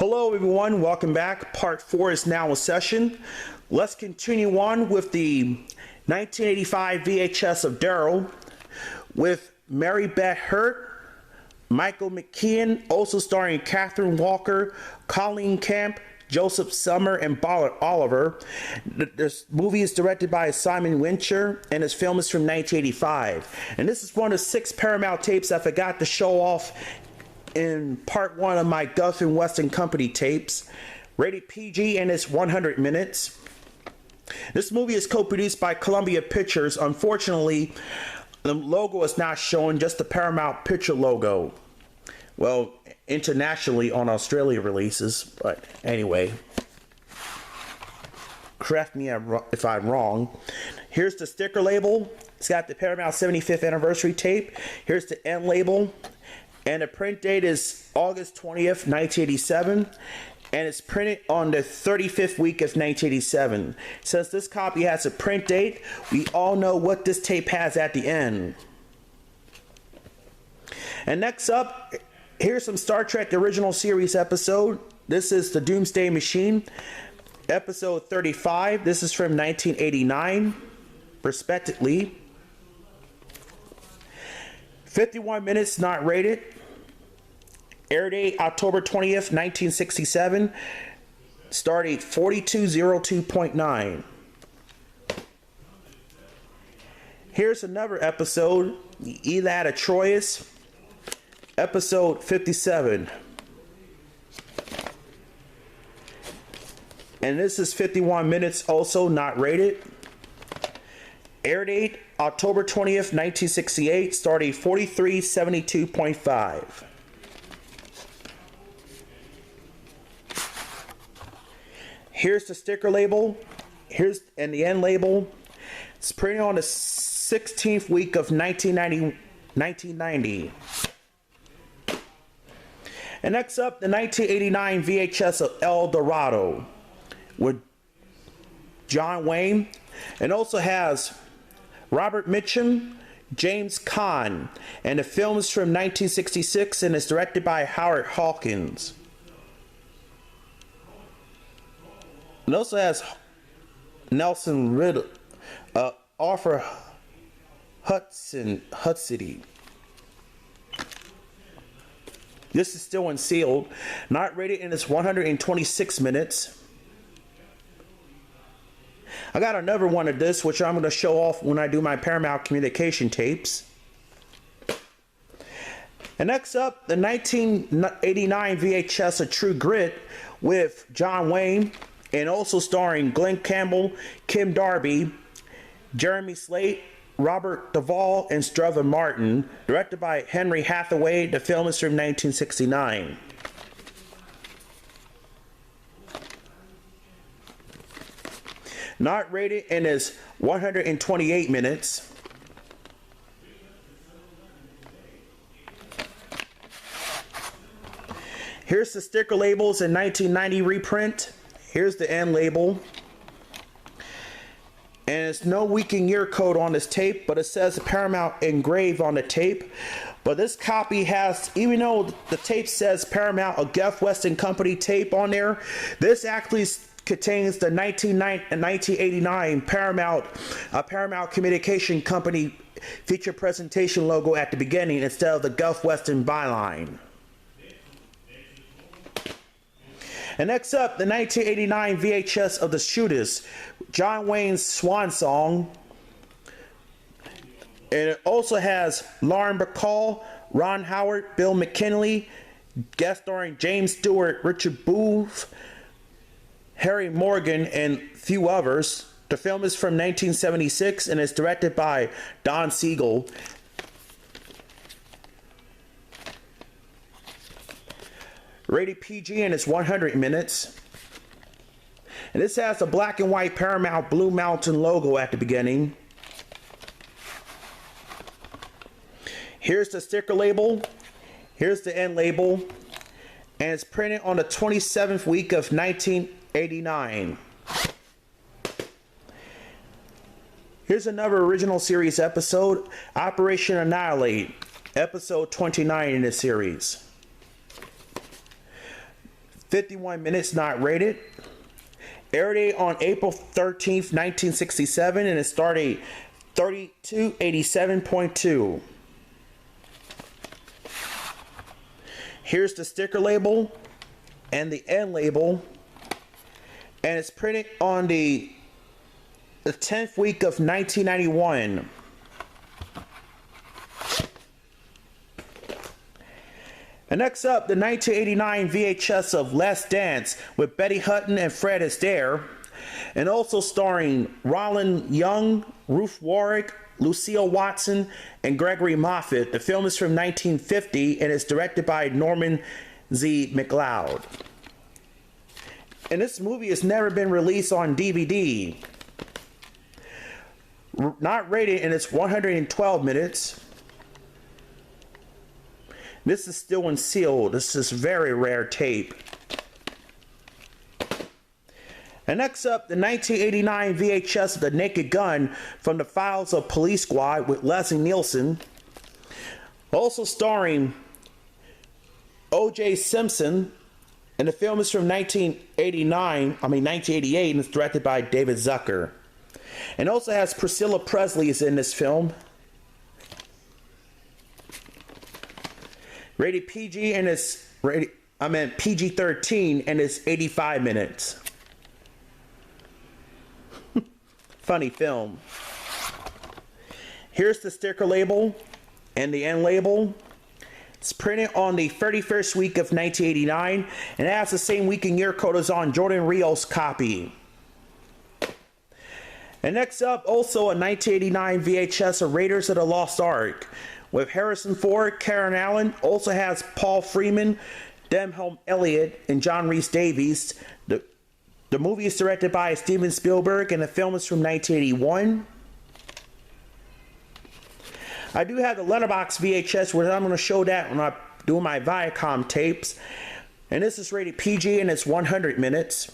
Hello everyone, welcome back. Part 4 is now in session. Let's continue on with the 1985 VHS of Daryl with Mary Beth Hurt, Michael McKean, also starring Catherine Walker, Colleen Camp, Joseph Summer, and Ballard Oliver. This movie is directed by Simon Wincher, and its film is from 1985. And this is one of 6 Paramount tapes I forgot to show off in part 1 of my Guff and Weston Company tapes. Rated PG, and it's 100 minutes. This movie is co-produced by Columbia Pictures. Unfortunately, the logo is not showing, just the Paramount Picture logo. Well, internationally on Australia releases, but anyway. Correct me if I'm wrong. Here's the sticker label. It's got the Paramount 75th anniversary tape. Here's the end label. And the print date is August 20th, 1987. And it's printed on the 35th week of 1987. Since this copy has a print date, we all know what this tape has at the end. And next up, here's some Star Trek The Original Series episode. This is the Doomsday Machine, episode 35. This is from 1989, respectively. 51 minutes, not rated. Air date October 20th, 1967. Start date 4202.9. Here's another episode, Elad Atroyus, episode 57. And this is 51 minutes, also not rated. Air date October 20th, 1968, start date 4372.5. Here's the sticker label. And the end label. It's printed on the 16th week of 1990. And next up, the 1989 VHS of El Dorado with John Wayne. And also has Robert Mitchum, James Caan. And the film is from 1966 and is directed by Howard Hawkins. It also has Nelson Riddle, Arthur Hudson. This is still unsealed, not rated, and it's 126 minutes. I got another one of this, which I'm going to show off when I do my Paramount Communication tapes. And next up, the 1989 VHS of True Grit with John Wayne, and also starring Glenn Campbell, Kim Darby, Jeremy Slate, Robert Duvall, and Strother Martin. Directed by Henry Hathaway. The film is from 1969. Not rated, and is 128 minutes. Here's the sticker labels in 1990 reprint. Here's the end label. And it's no week and year code on this tape, but it says Paramount engraved on the tape. But this copy has, even though the tape says Paramount, a Guff Weston Company tape on there, this actually contains the 1989 Paramount Communication Company feature presentation logo at the beginning instead of the Guff Weston byline. And next up, the 1989 VHS of The Shooters, John Wayne's Swan Song. And it also has Lauren Bacall, Ron Howard, Bill McKinley, guest starring James Stewart, Richard Booth, Harry Morgan, and few others. The film is from 1976 and is directed by Don Siegel. Rated PG, and it's 100 minutes. And this has a black and white Paramount Blue Mountain logo at the beginning. Here's the sticker label. Here's the end label. And it's printed on the 27th week of 1989. Here's another original series episode, Operation Annihilate, episode 29 in this series. 51 minutes, not rated. Air date on April 13th, 1967, and it started 3287.2. Here's the sticker label and the end label, and it's printed on the 10th week of 1991. And next up, the 1989 VHS of Let's Dance with Betty Hutton and Fred Astaire, and also starring Roland Young, Ruth Warwick, Lucille Watson, and Gregory Moffat. The film is from 1950 and is directed by Norman Z. MacLeod. And this movie has never been released on DVD. Not rated, and it's 112 minutes. This is still unsealed. This is very rare tape. And next up, the 1989 VHS of The Naked Gun from the Files of Police Squad with Leslie Nielsen. Also starring O.J. Simpson. And the film is from 1988, and it's directed by David Zucker. And also has Priscilla Presley is in this film. Rated PG, and it's PG-13, and it's 85 minutes. Funny film. Here's the sticker label and the end label. It's printed on the 31st week of 1989, and it has the same week and year code as on Jordan Rios' copy. And next up, also a 1989 VHS of Raiders of the Lost Ark with Harrison Ford, Karen Allen. Also has Paul Freeman, Denholm Elliott, and John Rhys Davies. The movie is directed by Steven Spielberg, and the film is from 1981. I do have the Letterboxd VHS, where I'm going to show that when I do my Viacom tapes. And this is rated PG, and it's 100 minutes.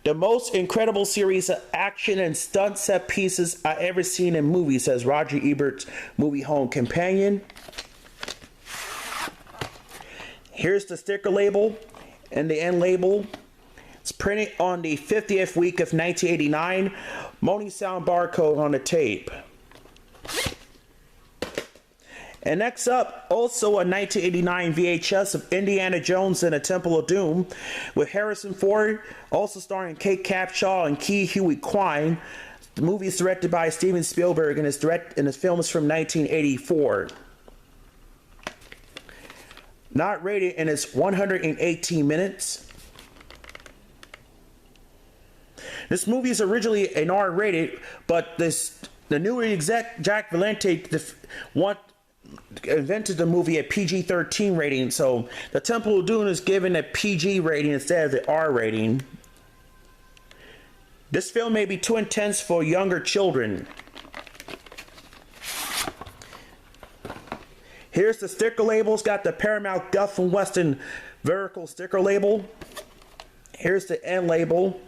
The most incredible series of action and stunt set pieces I ever seen in movies, says Roger Ebert's Movie Home Companion. Here's the sticker label and the end label. It's printed on the 50th week of 1989. Moaning sound barcode on the tape. And next up, also a 1989 VHS of Indiana Jones and the Temple of Doom with Harrison Ford, also starring Kate Capshaw and Ke Huy Quan. The movie is directed by Steven Spielberg, and the film is from 1984. Not rated, and it's 118 minutes. This movie is originally an R-rated, but the new exec Jack Valente invented the movie at PG-13 rating, so the Temple of Doom is given a PG rating instead of the R rating. This film may be too intense for younger children. Here's the sticker label. It's got the Paramount Guff and Weston vertical sticker label. Here's the end label.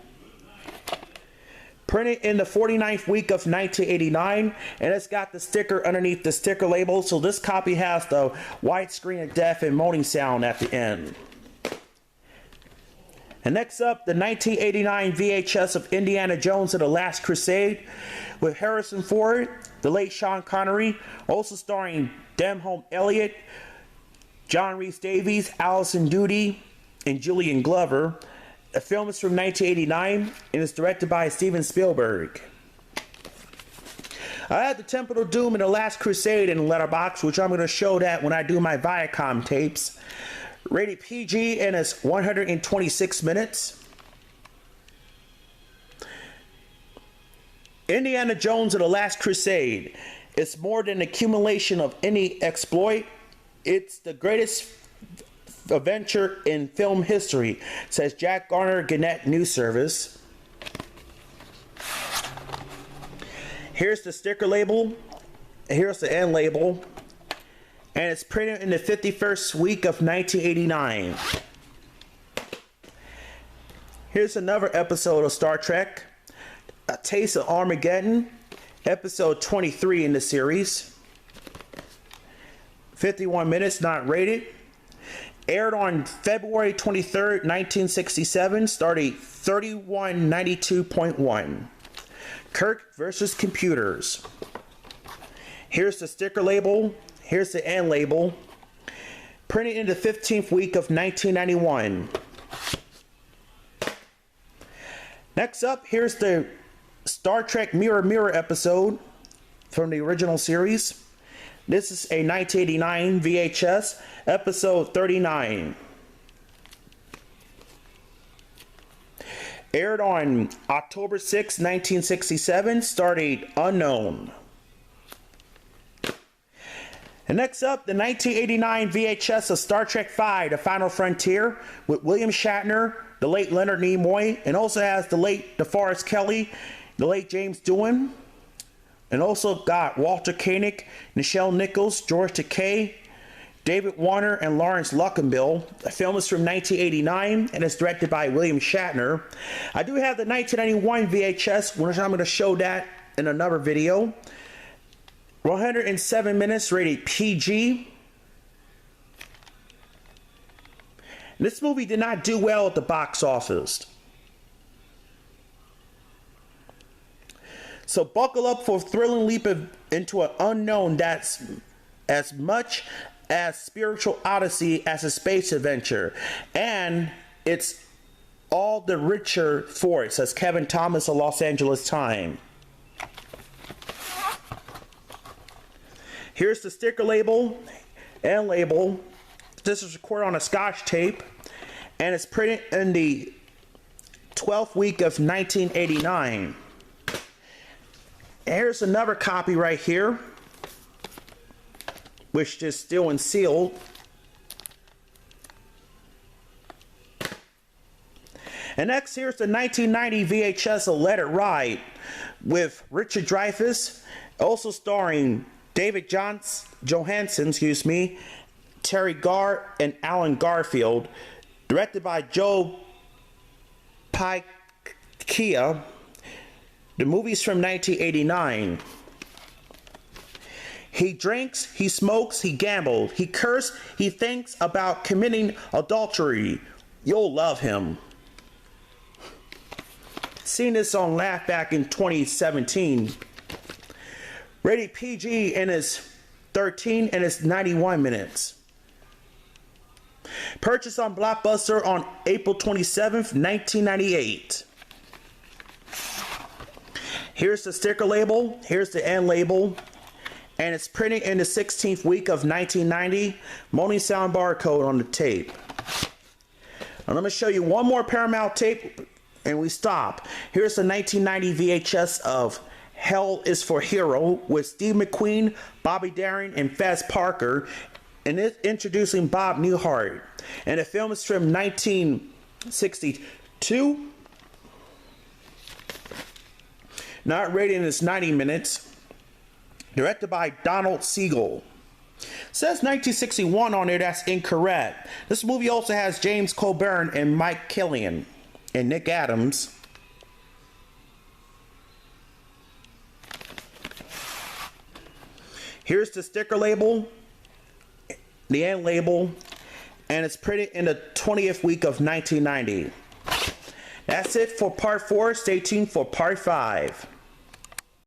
Printed in the 49th week of 1989, and it's got the sticker underneath the sticker label, so this copy has the widescreen of death and moaning sound at the end. And next up, the 1989 VHS of Indiana Jones and the Last Crusade with Harrison Ford, the late Sean Connery, also starring Denholm Elliott, John Rhys Davies, Allison Doody, and Julian Glover. The film is from 1989 and is directed by Steven Spielberg. I had the Temple of Doom and the Last Crusade in Letterboxd, which I'm going to show that when I do my Viacom tapes. Rated PG, and it's 126 minutes. Indiana Jones and the Last Crusade. It's more than an accumulation of any exploit. It's the greatest adventure in film history, says Jack Garner, Gannett News Service. Here's the sticker label. Here's the end label. And it's printed in the 51st week of 1989. Here's another episode of Star Trek, A Taste of Armageddon, episode 23 in the series. 51 minutes, not rated. Aired on February 23rd, 1967, started 3192.1. Kirk versus Computers. Here's the sticker label. Here's the end label. Printed in the 15th week of 1991. Next up, here's the Star Trek Mirror Mirror episode from the original series. This is a 1989 VHS, episode 39. Aired on October 6, 1967, started unknown. And next up, the 1989 VHS of Star Trek V, The Final Frontier, with William Shatner, the late Leonard Nimoy, and also has the late DeForest Kelley, the late James Doohan, and also got Walter Koenig, Nichelle Nichols, George Takei, David Warner, and Lawrence Luckinbill. The film is from 1989 and is directed by William Shatner. I do have the 1991 VHS, which I'm going to show that in another video. 107 minutes, rated PG. This movie did not do well at the box office. So buckle up for a thrilling leap into an unknown that's as much as spiritual odyssey as a space adventure. And it's all the richer for it, says Kevin Thomas of Los Angeles Times. Here's the sticker label and label. This is recorded on a Scotch tape, and it's printed in the 12th week of 1989. Here's another copy right here, which is still unsealed. And next, here's the 1990 VHS of Let It Ride with Richard Dreyfuss, also starring David Johansen, Terry Garr, and Alan Garfield. Directed by Joe Picchia. The movie's from 1989. He drinks, he smokes, he gambles, he curses, he thinks about committing adultery. You'll love him. Seen this on Laugh back in 2017. Rated PG and it's 13 and it's 91 minutes. Purchased on Blockbuster on April 27th, 1998. Here's the sticker label. Here's the end label. And it's printed in the 16th week of 1990. Moaning sound barcode on the tape. Now let me show you one more Paramount tape and we stop. Here's the 1990 VHS of Hell is for Hero with Steve McQueen, Bobby Darin, and Fez Parker. And it's introducing Bob Newhart. And the film is from 1962. Not rated is 90 minutes. Directed by Donald Siegel. Says 1961 on there, that's incorrect. This movie also has James Coburn and Mike Killian and Nick Adams. Here's the sticker label, the end label, and it's printed in the 20th week of 1990. That's it for part 4. Stay tuned for part 5.